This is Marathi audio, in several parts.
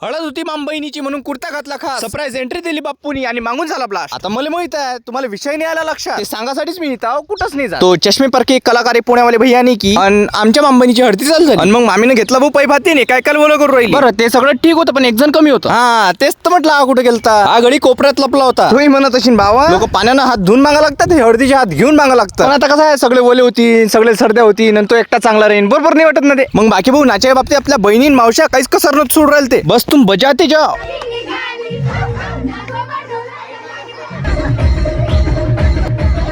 हळद होती मामबहिणीची म्हणून कुर्ता घातला खास सरप्राईज एंट्री दिली बाप्पूनी आणि मागून झाला ब्लास्ट. आता मला माहित आहे तुम्हाला विषय नाही आला लक्षात, ते सांगासाठीच मी इथं कुठंच नाही जा. तो चष्मे परके एक कलाकार आहे पुण्यावाले भैयानी की आमच्या मामबहिणीची हळदी चालू झाली आणि मग मामीने घेतला भाऊ पैभातीने काय काय बोल करू राहील. बरं ते सगळं ठीक होतं पण एक जण कमी होतं. हा तेच तर म्हटलं हा कुठे गेलता, हा गडी कोपऱ्यात लपला होता. तुम्ही म्हणत असेल भावा लोक पाण्यानं हात धुवून मागा लागतात, हळदीचे हात घेऊन मागा लागतात. पण आता कसं आहे सगळे ओले होती सगळे सर्द्या होती नंतर तो एकटा चांगला राहील बरोबर नाही वाटत ना ते. मग बाकी भाऊ नाच्या बाबतीत आपल्या बहिणी मावश्या काहीच कसर न सोड राहील ते बस तुम बजाते जाओ.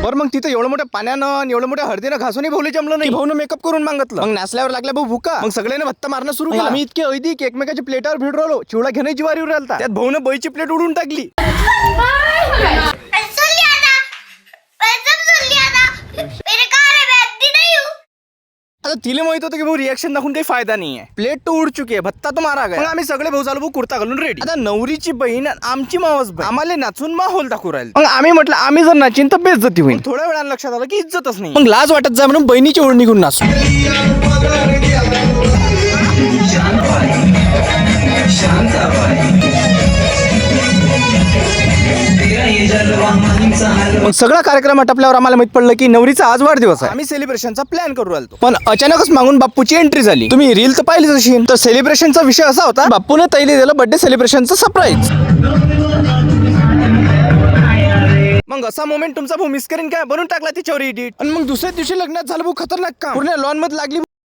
बरं मग तिथं एवढं मोठ्या पाण्यानं एवढं मोठ्या हळदीनं घासूनही भाऊले जमलं नाही. भाऊनं मेकअप करून मागितलं मग नाचल्यावर लागल्या भाऊ भुका. मग सगळ्यांना भत्ता मारणं सुरू केलं. आम्ही इतके ऐदिक एकमेकाच्या प्लेटावर भिड राहिलो चिवडा घेणे जिवारीवर राहिलता. त्यात भाऊनं बैची प्लेट उडून टाकली. आता तिला माहित होतं की भाऊ रिएक्शन दाखवून काही फायदा नाही आहे. प्लेट तो उड चुकी आहे भत्ता तो मारा गया. मग आम्ही सगळे भाऊ झालो भाऊ कुर्ता घालून रेडी. आता नवरीची बहीण आमची मावस बहीण आम्हाला नाचून माहोल दाखवू राहील. मग आम्ही म्हटलं आम्ही जर नाचीन तर बेइज्जती होईल. थोड्या वेळानं लक्षात आलं की इज्जतच नाही. मग लाज वाटत जा म्हणून बहिणीची ओढ निघून नाचू. मग सगळा कार्यक्रम आटपल्यावर आम्हाला माहित पडलं की नवरीचा आज वाढदिवस आहे. आम्ही सेलिब्रेशनचा प्लॅन करू राहिलो पण अचानकच मागून बाप्पूची एंट्री झाली. तुम्ही रील तर पाहिलीच असेल. तर सेलिब्रेशनचा विषय असा होता बाप्पूने तैली दिलं बर्थडे सेलिब्रेशनचं सरप्राईज. मग असा मोमेंट तुमचा भाऊ मिस करीन काय बनवून टाकला तिच्यावर एडिट. आणि मग दुसऱ्या दिवशी लग्नात झालं भाऊ खतरनाक काम. पूर्ण लॉन मध्ये लागली